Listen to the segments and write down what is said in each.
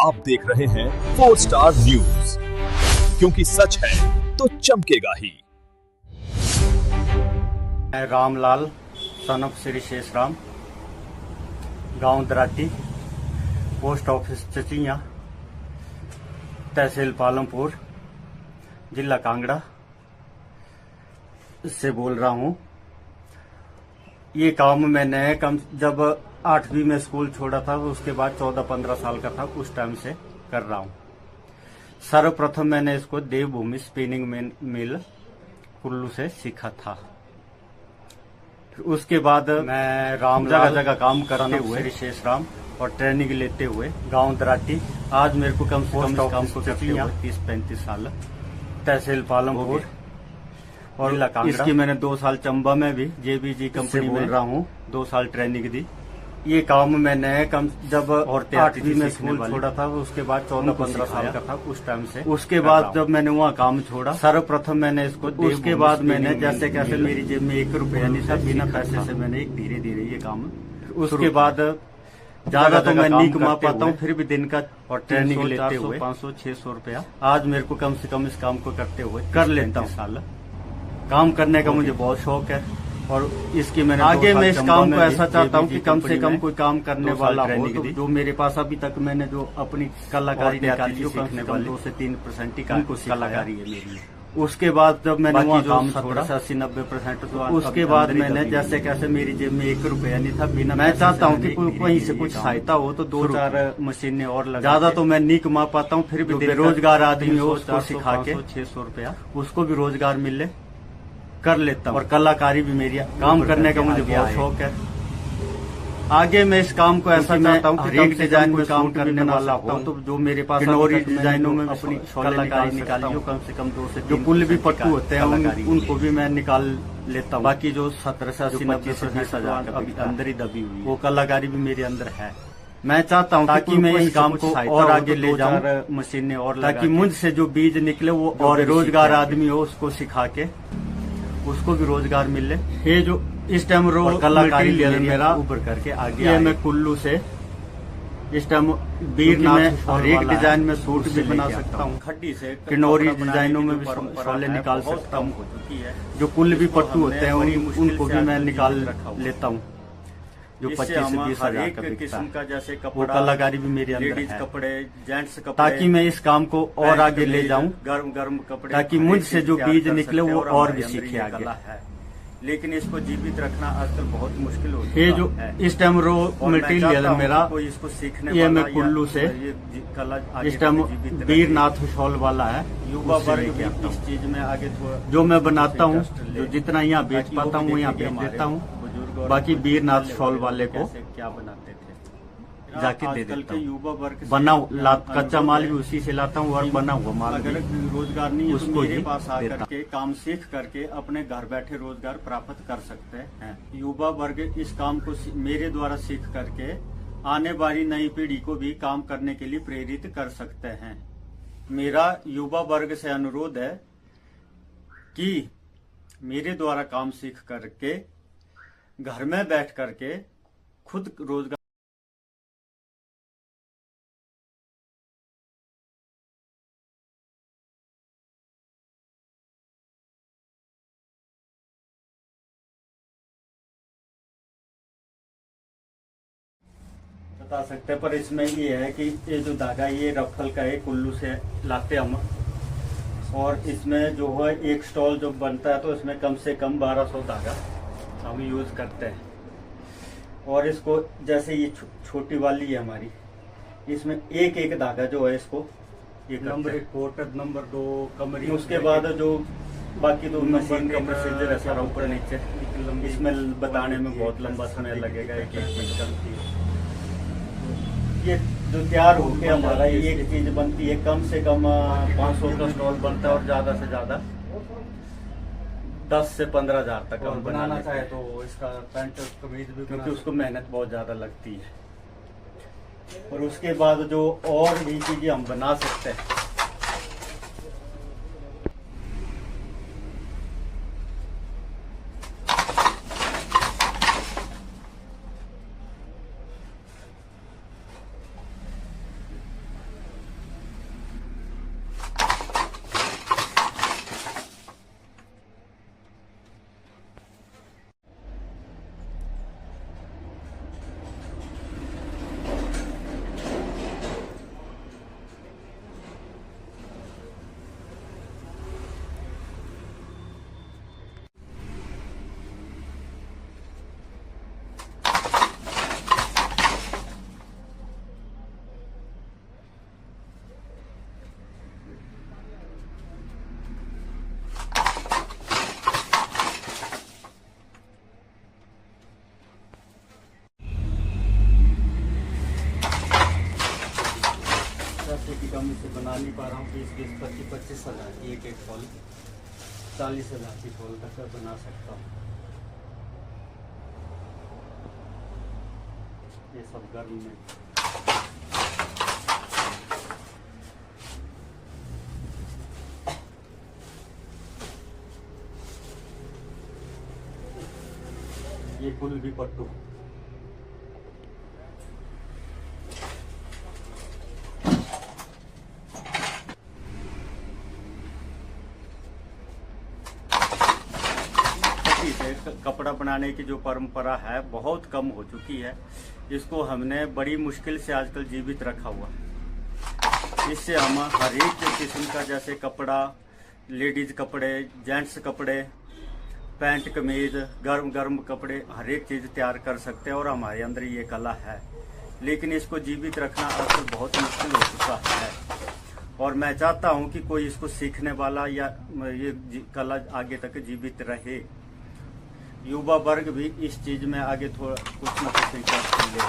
आप देख रहे हैं 4 स्टार न्यूज, क्योंकि सच है तो चमकेगा ही। मैं रामलाल सन ऑफ श्री शेषराम, गांव दराटी, पोस्ट ऑफिस चचिया, तहसील पालमपुर, जिला कांगड़ा से बोल रहा हूं। ये काम मैंने जब 8वीं में स्कूल छोड़ा था, उसके बाद 14-15 साल का था, उस टाइम से कर रहा हूं। सर्वप्रथम मैंने इसको देवभूमि स्पिनिंग मिल कुल्लू से सीखा था। उसके बाद मैं जगह जगह काम करते हुए शेषराम और ट्रेनिंग लेते हुए गांव दराटी, आज मेरे को कम से कम काम को करते हुए 30-35 साल, तहसील पालमपुर और इसकी मैंने 2 साल चंबा में भी JBG कंपनी बोल रहा हूँ 2 साल ट्रेनिंग दी। ये काम मैंने जब 8वीं में स्कूल छोड़ा था, उसके बाद 14-15 साल का था, उस टाइम से। उसके बाद जब मैंने वहाँ काम छोड़ा, सर्वप्रथम मैंने इसको उसके बाद मैंने जैसे कैसे मेरी जेब में 1 रुपया नहीं था, बिना पैसे से मैंने धीरे धीरे ये काम। उसके बाद ज्यादा तो मैं नहीं कमा पाता हूँ, फिर भी दिन का और ट्रेनिंग लेते हुए 500-600 रुपया आज मेरे को कम से कम इस काम को करते हुए कर लेता हूँ। साल काम करने का मुझे बहुत शौक है और इसकी मैंने आगे मैं इस काम को ऐसा चाहता हूँ कि कम से कम कोई काम करने वाला हो, तो जो मेरे पास अभी तक मैंने जो अपनी कलाकारी निकाली है, कम से कम 2 से 3% की कलाकारी है मेरी। उसके बाद जब मैंने वहाँ काम छोड़ा 80-90%, तो उसके बाद मैंने जैसे कैसे मेरी जेब में 1 रुपया नहीं था, बिना मैं चाहता हूँ कि वहीं से कुछ सहायता हो, तो 2-4 मशीनें और लगा। ज्यादा तो मैं नहीं कमा पाता हूँ, फिर भी बेरोजगार आदमी हो उसको सिखा के 600 रुपया उसको भी रोजगार मिले कर लेता हूँ। और कलाकारी भी मेरी काम करने का मुझे बहुत शौक है। आगे मैं इस काम को ऐसा चाहता हूँ कि एक डिजाइन में काम करने वाला हो, तो जो मेरे पास डिजाइनों में अपनी कलाकारी निकाली हो, कम से कम 2 से 3 जो पुल भी पट्टू होते हैं उनको भी मैं निकाल लेता हूँ। बाकी जो 17 से 80-90 से 20 हजार अभी अंदर ही दबी हुई, वो कलाकारी भी मेरे अंदर है। मैं चाहता हूँ ताकि मैं इस काम को और आगे ले जाऊँ, मशीनें और ताकि मुझसे जो बीज निकले वो और रोजगार आदमी हो उसको सिखा के उसको भी रोजगार मिले। ये जो इस टाइम कलाकारी मेरा उभर करके आगे ये मैं कुल्लू से इस टाइम बीरनाथ और एक डिजाइन में सूट भी बना सकता हूँ, खड्डी से किन्नौरी डिजाइनों में भी शॉलें निकाल सकता हूँ। जो कुल भी पट्टू होते हैं उनको भी मैं निकाल लेता हूँ, जो 25 से 20 हजार का बिकता है। जैसे वो कलाकारी भी मेरे अंदर है, कपड़े, जेंट्स कपड़े, ताकि मैं इस काम को और आगे ले जाऊं, गर्म कपड़े, ताकि मुझसे जो बीज निकले वो और भी सीखे आगे। लेकिन इसको जीवित रखना आजकल बहुत मुश्किल होता है। ये जो इस टाइम रो मटेरियल मेरा इसको सीखने ये मैं कुल्लू से इस टाइम बीरनाथ शॉल वाला है, युवा वर्ग इस चीज में आगे जो मैं बनाता हूँ, जो जितना यहाँ बेच पाता हूँ यहाँ बेच देता हूँ। बाकी बीरनाथ शॉल वाले को क्या बनाते थे जाके दे देता हूँ। युवा वर्ग बना कच्चा माल भी उसी से लाता हूँ और बना हुआ माल अगर रोजगार नहीं उसको मेरे पास आकर के काम सीख करके अपने घर बैठे रोजगार प्राप्त कर सकते हैं। युवा वर्ग इस काम को मेरे द्वारा सीख करके आने वाली नई पीढ़ी को भी काम करने के लिए प्रेरित कर सकते हैं। मेरा युवा वर्ग से अनुरोध है कि मेरे द्वारा काम सीख करके घर में बैठ करके खुद रोजगार बता सकते हैं। पर इसमें ये है कि ये जो धागा ये रफल का है, कुल्लू से लाते हम, और इसमें जो है एक स्टॉल जो बनता है तो इसमें कम से कम 1200 धागा हम यूज करते हैं। और इसको जैसे ये छोटी वाली है हमारी, इसमें एक धागा जो है इसको नंबर 1 कोटर, नंबर 2 कमरी, उसके बाद जो बाकी तो मशीन का प्रोसीजर है सारा ऊपर नीचे, इसमें बताने में बहुत लंबा समय लगेगा। एक चीज बनती है, ये जो तैयार होके हमारा एक चीज बनती है, कम से कम 500 का स्टॉल बनता है और ज्यादा से ज्यादा 10 से 15 हजार तक हम बनाना चाहे तो इसका पैंट कमीज भी, क्योंकि उसको मेहनत बहुत ज्यादा लगती है। और उसके बाद जो और भी चीजें हम बना सकते हैं, पैसे की कमी से बना नहीं पा रहा हूँ। 20-25 हज़ार की एक फॉल, 40,000 की फॉल तक का बना सकता हूँ। ये सब गर्म में ये कुल भी पट्टू कपड़ा बनाने की जो परंपरा है बहुत कम हो चुकी है। इसको हमने बड़ी मुश्किल से आजकल जीवित रखा हुआ है। इससे हम हर एक किस्म का, जैसे कपड़ा, लेडीज कपड़े, जेंट्स कपड़े, पैंट कमीज, गर्म गर्म कपड़े, हर एक चीज़ तैयार कर सकते हैं और हमारे अंदर ये कला है। लेकिन इसको जीवित रखना आजकल बहुत मुश्किल हो चुका है और मैं चाहता हूँ कि कोई इसको सीखने वाला या ये कला आगे तक जीवित रहे। युवा वर्ग भी इस चीज़ में आगे थोड़ा कुछ न कुछ इंटरेस्ट ले,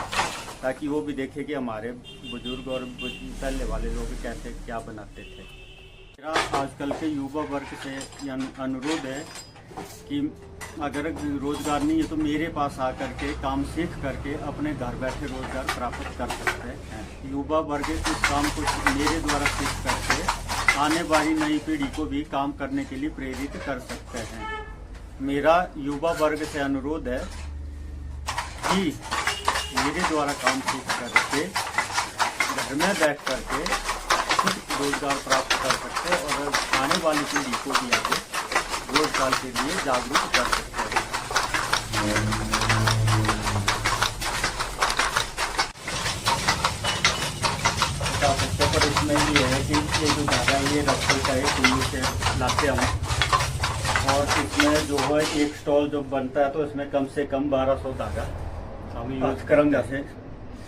ताकि वो भी देखे कि हमारे बुजुर्ग और पहले वाले लोग कैसे क्या बनाते थे। मेरा आजकल के युवा वर्ग से अनुरोध है कि अगर रोजगार नहीं है तो मेरे पास आकर के काम सीख करके अपने घर बैठे रोजगार प्राप्त कर सकते हैं। युवा वर्ग इस काम को मेरे द्वारा सीख करके आने वाली नई पीढ़ी को भी काम करने के लिए प्रेरित कर सकते हैं। मेरा युवा वर्ग से अनुरोध है कि मेरे द्वारा काम सीख करके घर में बैठ करके कुछ रोजगार प्राप्त कर सकते हैं और आने वाली पीढ़ी को भी आगे रोजगार के लिए जागरूक कर सकते हैं। पर इसमें ये है कि ये जो धागा ये रस्सी का है, कुल्लू से लाते हम और इसमें जो है एक स्टॉल जो बनता है तो इसमें कम से कम 1200 धागा हम यूज करेंगे से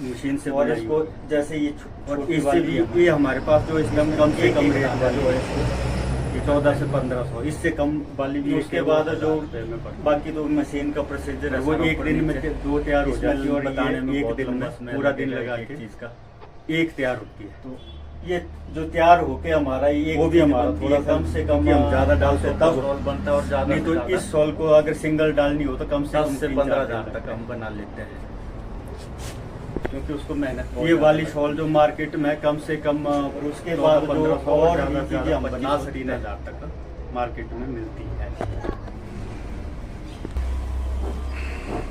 मशीन से। और इसको जैसे ये और इससे भी ये हमारे पास जो इसका कम से कम रेट वाली है 1400 से 1500, इससे कम वाली भी। उसके बाद जो बाकी तो मशीन का प्रोसीजर है वो एक दिन में 2 तैयार हो जाती है और बताने में एक दिन में पूरा दिन लगा के चीज का एक तैयार होती है। तो ये जो तैयार होके हमारा ये वो भी हमारा थोड़ा कम से कम हम ज्यादा डालते तब रोल बनता है और ज्यादा नहीं तो इस सोल को अगर सिंगल डालनी हो तो कम से कम 15,000 तक हम बना लेते हैं, क्योंकि उसको मेहनत। ये वाली शॉल जो मार्केट में कम से कम उसके बाद 1500 और चीजें हम बना सकते हैं 3,000 तक मार्केट में मिलती है।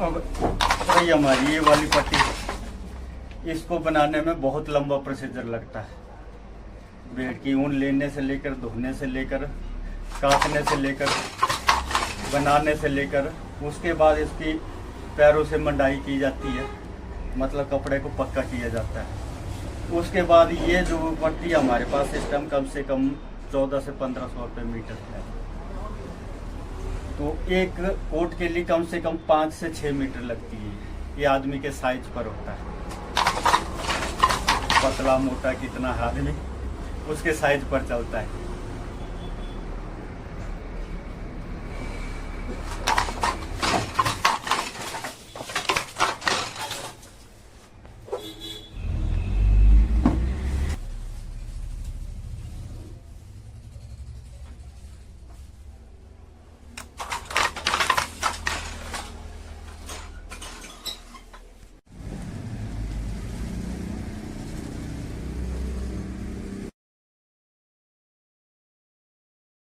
अब वही हमारी ये वाली पट्टी, इसको बनाने में बहुत लंबा प्रोसीजर लगता है। भेड़ की ऊन लेने से लेकर, धोने से लेकर, काटने से लेकर, बनाने से लेकर, उसके बाद इसकी पैरों से मंडाई की जाती है, मतलब कपड़े को पक्का किया जाता है। उसके बाद ये जो पट्टी हमारे पास सिस्टम कम से कम 1400 से 1500 रुपये मीटर है। तो एक कोट के लिए कम से कम 5 से 6 मीटर लगती है। ये आदमी के साइज पर होता है, पतला मोटा कितना आदमी उसके साइज पर चलता है।